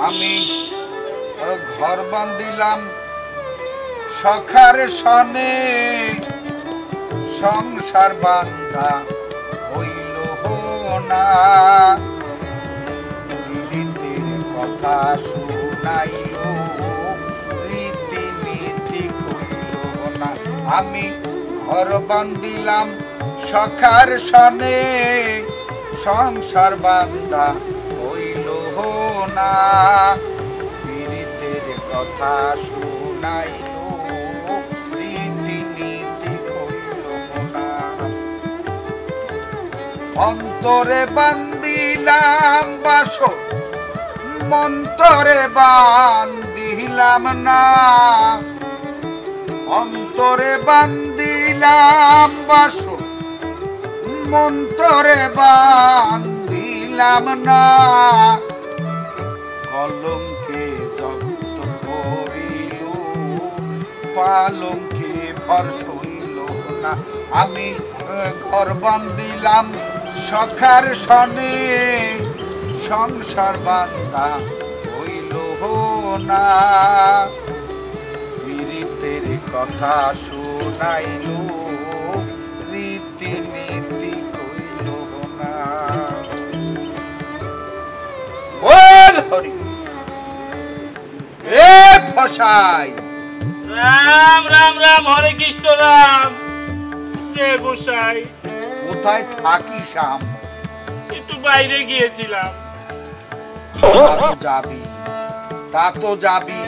আমি ঘর বান্ধিলাম সখার সনে, সংসার বান্ধা হইল না। রীতির কথা শুনাইল, রীতিনীতি কইল না। আমি ঘর বান্ধিলাম সখার সনে, সংসার বান্ধা হইল না। রীতির কথা শুনাইল, রীতিনীতি কইল না। অন্তরে বান্দিলাম বাসর, মন্তরে বান্দিলাম না। অন্তরে বান্দিলাম বাসর, মন্তরে বান্দিলাম না। কলঙ্কে জগত করিল, পালঙ্কে ভরস হইল না। আমি ঘর বান্ধিলাম সখার সনে, সংসার বান্ধা হইল না। পীড়িতের কথা শুনাইল, রীতিনীতি কইল না। বল হরি এ ফসাই। রাম রাম রাম, হরে কৃষ্ণ রাম। যে গোসাই কোথায় থাকিস আম? একটু বাইরে গিয়েছিলাম। যাবি, তা তো যাবি।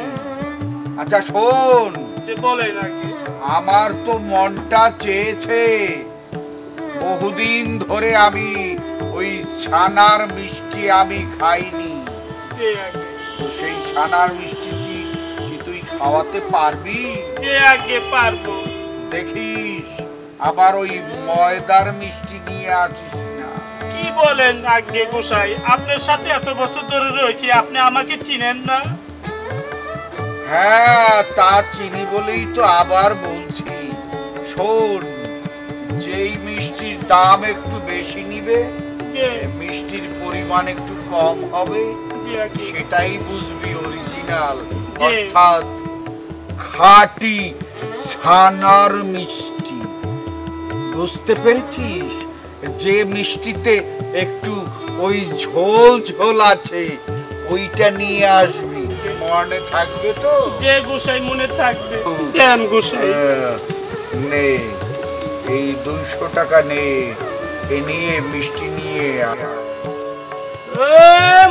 আচ্ছা শোন, যে বলে নাকি, আমার তো মনটা চেয়েছে বহুদিন ধরে আমি ওই ছানার মিষ্টি আমি খাইনি। যে আগে তো সেই ছানার মিষ্টি কি তুই খাওয়াতে পারবি? যে আগে পারবো। দেখিস আবার ওই ময়দার মিষ্টি নিয়ে আসিস না। কি বলেন আগে গোসাই? আপনার সাথে এত বছর ধরে রয়েছি, আপনি আমাকে চিনেন না? হ্যাঁ, তা চিনি বলেই তো আবার বলছি। শোন, যেই মিষ্টির দাম একটু বেশি নিবে, যে মিষ্টির পরিমাণ একটু কম হবে, যে আগে সেটাই বুঝবি অরিজিনাল, অর্থাৎ খাঁটি ছানার মিষ্টি। বুঝতে পেরেছিস? যে মিষ্টিতে একটু ওই ঝোল ঝোল আছে, ওইটা নিয়ে আসবি। মনে থাকবে তো? যে গোসাই মনে থাকবে। দেন গোসাই। নে, এই 200 টাকা নে, এ নিয়ে মিষ্টি নিয়ে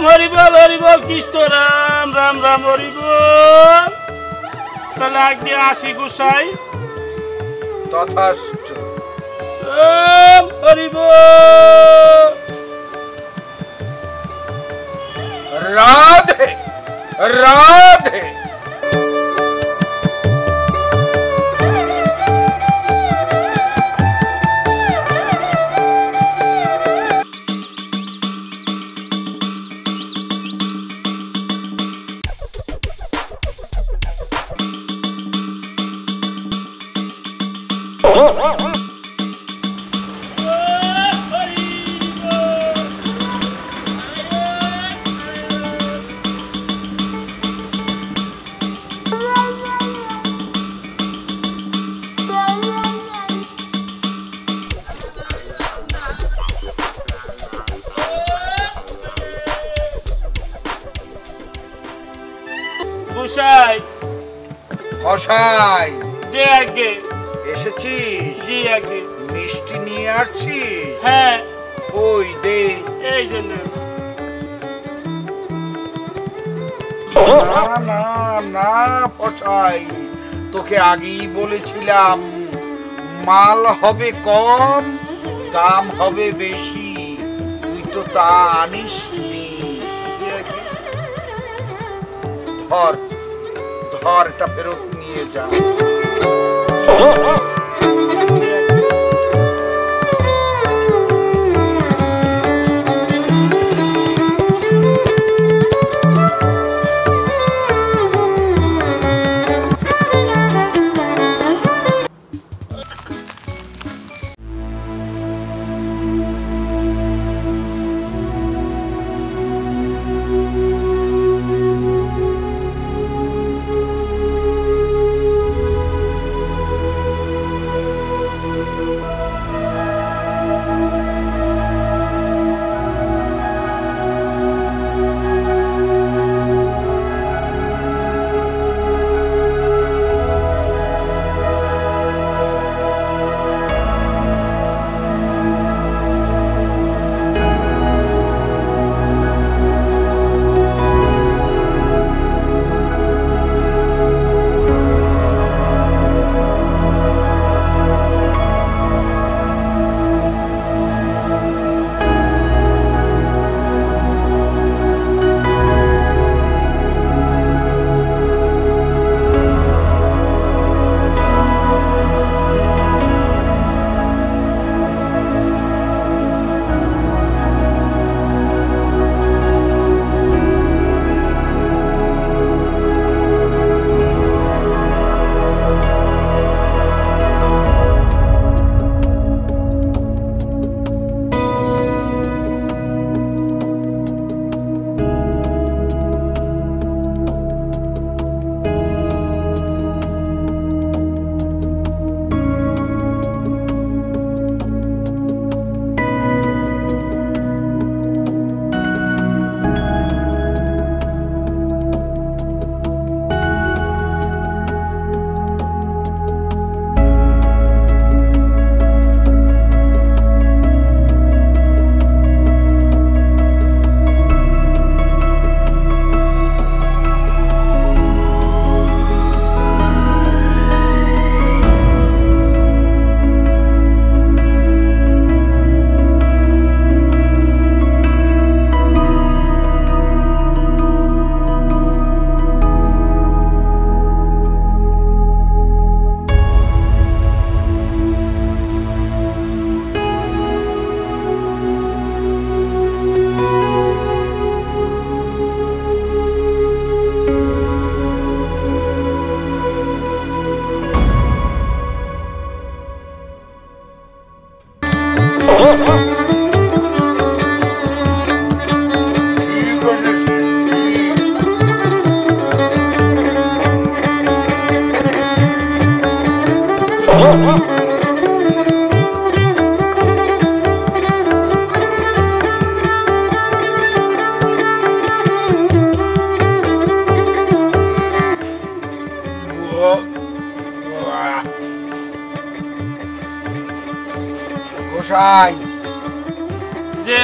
হরিবল হরিবল, কৃষ্ণ রাম রাম রাম, হরিবল। তাহলে আগে আসি গোসাই। তথাস্তু। হরিবল। রাধে রাধে। গোসাই ফসাই, যে আগে এসেছিস? জি আগে। মিষ্টি নিয়ে আসছিস? হ্যাঁ। ওই দে। এই জন্য না না না ফসাই, তোকে আগেই বলেছিলাম মাল হবে কম, দাম হবে বেশি। তুই তো তা আনিসনি। ধর ধর, এটা ফেরত নিয়ে যা।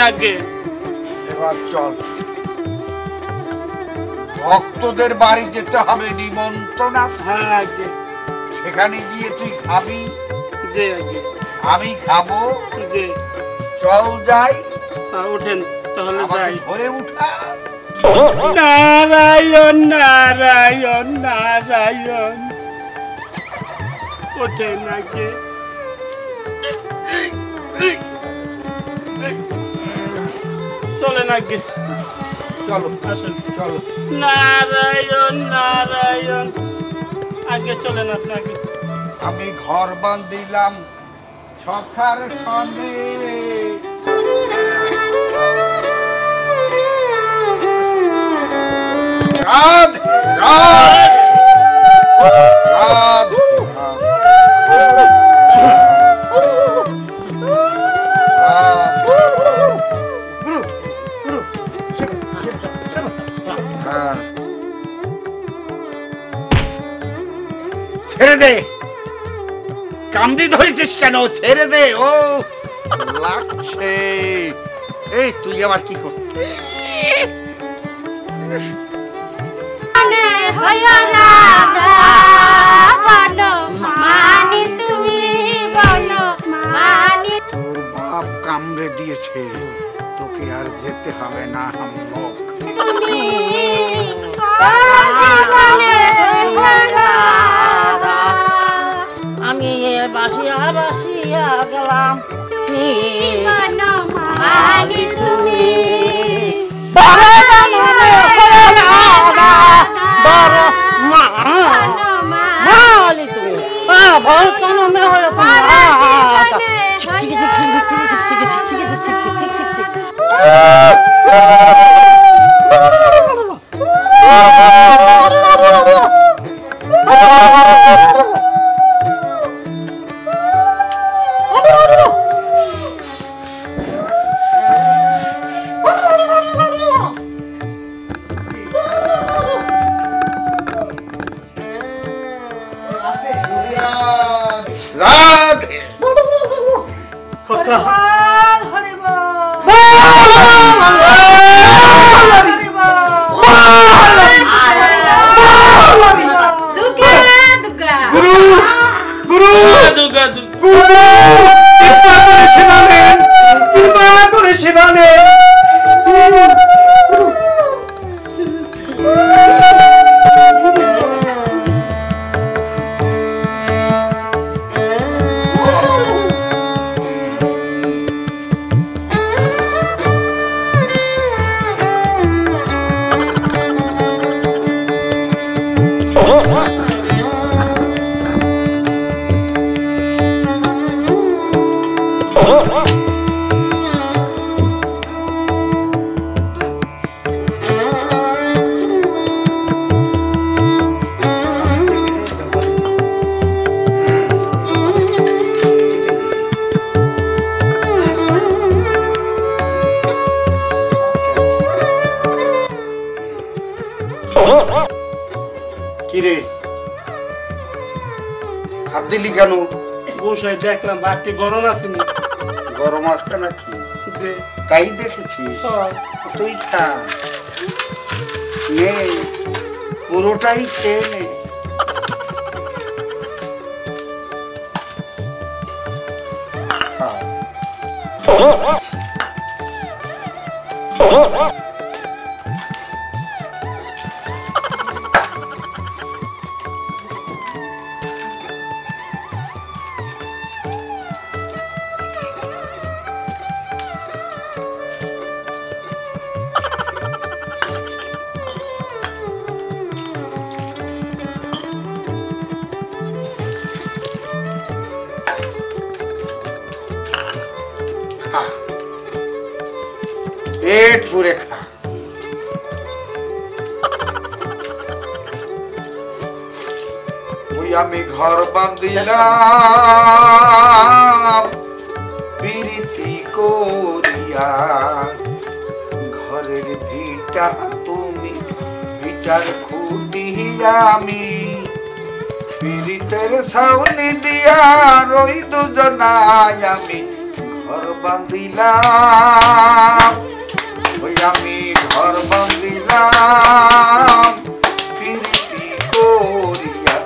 আগে। এবার চল, ভক্তদের বাড়ি যেতে হবে নিমন্ত্রণ আছে। হ্যাঁ আগে। সেখানে গিয়ে তুই খাবি, যে আগে আমি খাবো। যে চল যাই। ওঠেন তাহলে আমাকে যাই। ধরে উঠা। নারায়ণ নারায়ণ নারায়ণ। ওঠেন আগে। চলেন আগে। চলো আসেন। চলো। নারায়ণ নারায়ণ। আগে চলেন আপনাকে। আমি ঘর বাঁধিলাম সখার সনে, রাধে রাধে রাধে ছেড়ে দে। কামড়ি ধরেছিস কেন? ছেড়ে দে। ও লাগছে। এই তুই আবার কি করছিস? তোর বাপ কামড়ে দিয়েছে, তোকে আর যেতে হবে না। হাম্মক আমি বাসিয়া বাসিয়া গেলাম। রাধে কিরে হাত দিলি কেন? বসে দেখলাম বাড়তি গরম আছে নি। গরম আছে নাকি? যে তাই দেখেছিস? তুই খা, নে পুরোটাই খেয়ে নে। पेट पूरे खा। আমি ঘর বাঁধিলাম প্রীতি করিয়া, ঘরের ভিটা তুমি ভিটার খুঁটি আমি, প্রীতের ছাউনি দিয়া রই দুজনায় আমি ঘর বান্ধিলাম, ওই আমি ঘর বান্ধিলাম প্রীতি করিয়া।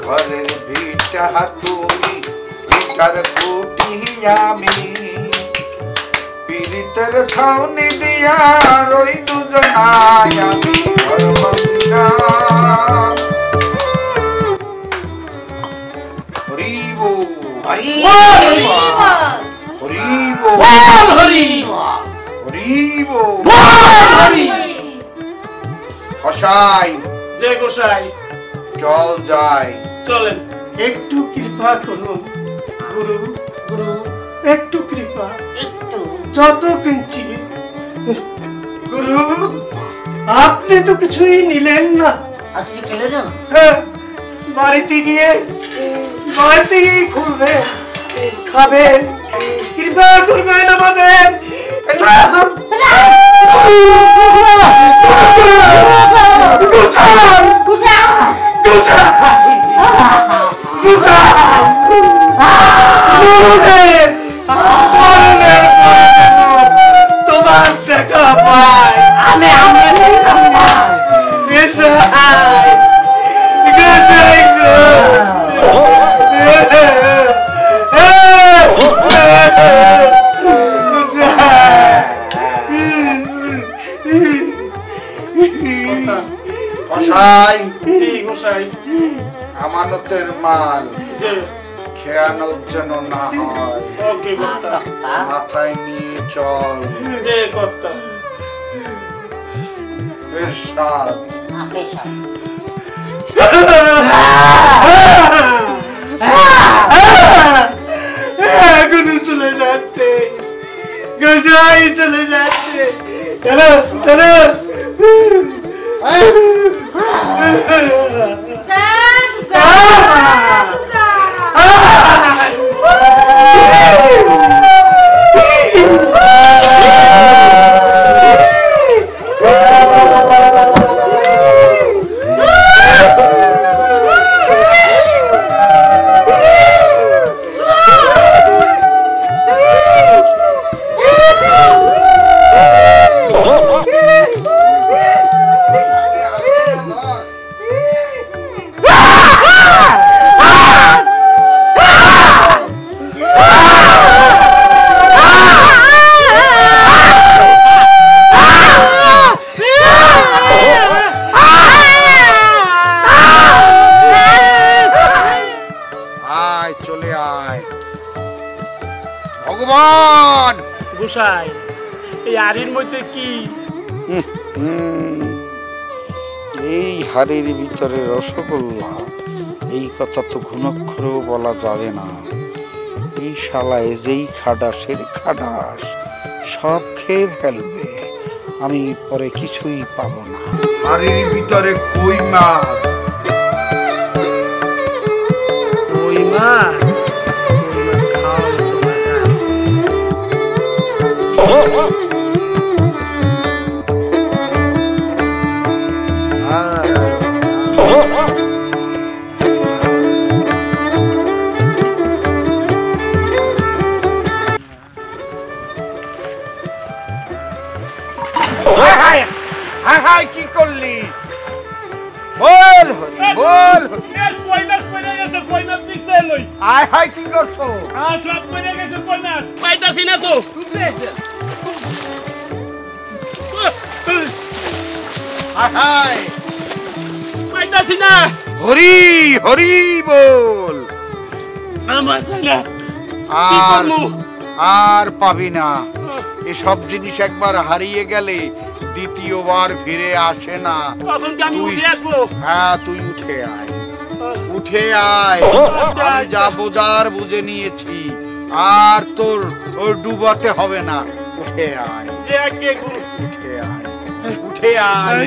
ঘরের ভিটা তুমি ভিটার কুটি আমি, পীড়িতের ছাউনি দিয়া রই দুজনায় আমি ঘর বান্ধিলাম। হরিব হরিব হরিব হরিব গোসাই যে গোসাই চল যাই। চলেন। একটু কৃপা করুন গুরু, গুরু একটু কৃপা, একটু যত কিঞ্চিত। গুরু, আপনি তো কিছুই নিলেন না। আর কিছু খেলে না? হ্যাঁ, বাড়িতে গিয়ে খুলবেন, খাবেন, কৃপা করবেন আমাদের। তোমার দেখা পাই আমি গোসাই জি গোসাই। আমানতের মাল যে খেয়ানত যেন না হয়, ওকে কর্তা। মাথায় নিয়ে চল। যে কর্তা। এরশাদ গুরু চলে যাচ্ছে, গোসাই চলে যাচ্ছে। চলো চলো। ভগবান গোসাই এই আরির মধ্যে কি? এই হাড়ির ভিতরে রসগোল্লা, এই কথা তো ঘুণাক্ষরেও বলা যাবে না। এই শালায় যেই খাডাসের খাডাস সব খেয়ে ফেলবে, আমি পরে কিছুই পাবো না। হাড়ির ভিতরে কই মাছ, কই মাছ? কই মাছ খাওয়া কি করলি? বল বল। কই মাছ পড়ে গেছে, কই মাছ নিচে লই। আয় হায় কি করছো? সব পড়ে গেছে কই মাছ। পাইতাছি না তো। হায় হায় পাইতাছি না। হরি হরি বল। আমার না আর আর পাবি না। এসব জিনিস একবার হারিয়ে গেলে দ্বিতীয়বার ফিরে আসে না। তখন কি আমি উঠে আসবো? হ্যাঁ, তুই উঠে আয়, উঠে আয়। আমি যা বোঝার বুঝে নিয়েছি, আর তোর ডুবাতে হবে না। উঠে আয়, যে আগে গুরু উঠে আয়, উঠে আয়।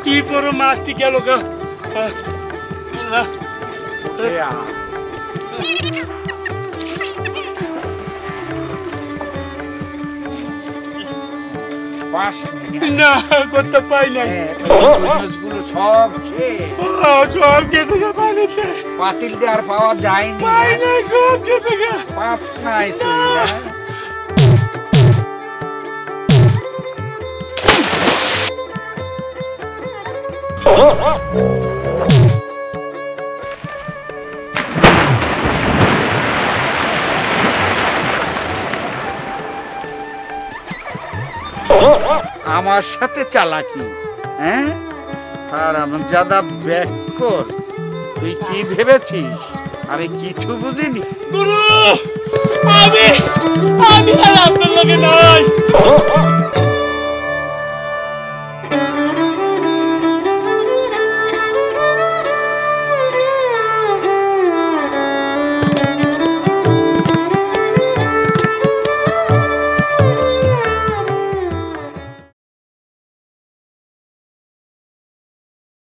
কি বড় মাছটি গেল গো। উঠে আয়। পাস না করতে পাই নাই। গুলো সব শেষ। সব গেছে গা পানিতে। পাতিলটা আর পাওয়া যায়নি। পাই নাই, সব গেছে গা। পাস নাই তুই না? আমার সাথে চালাকি, হ্যাঁ? আর আমার জাদা ব্যাক কর। তুই কি ভেবেছিস আমি কিছু বুঝিনি? গুরু, আমি আর আপনার লগে নাই।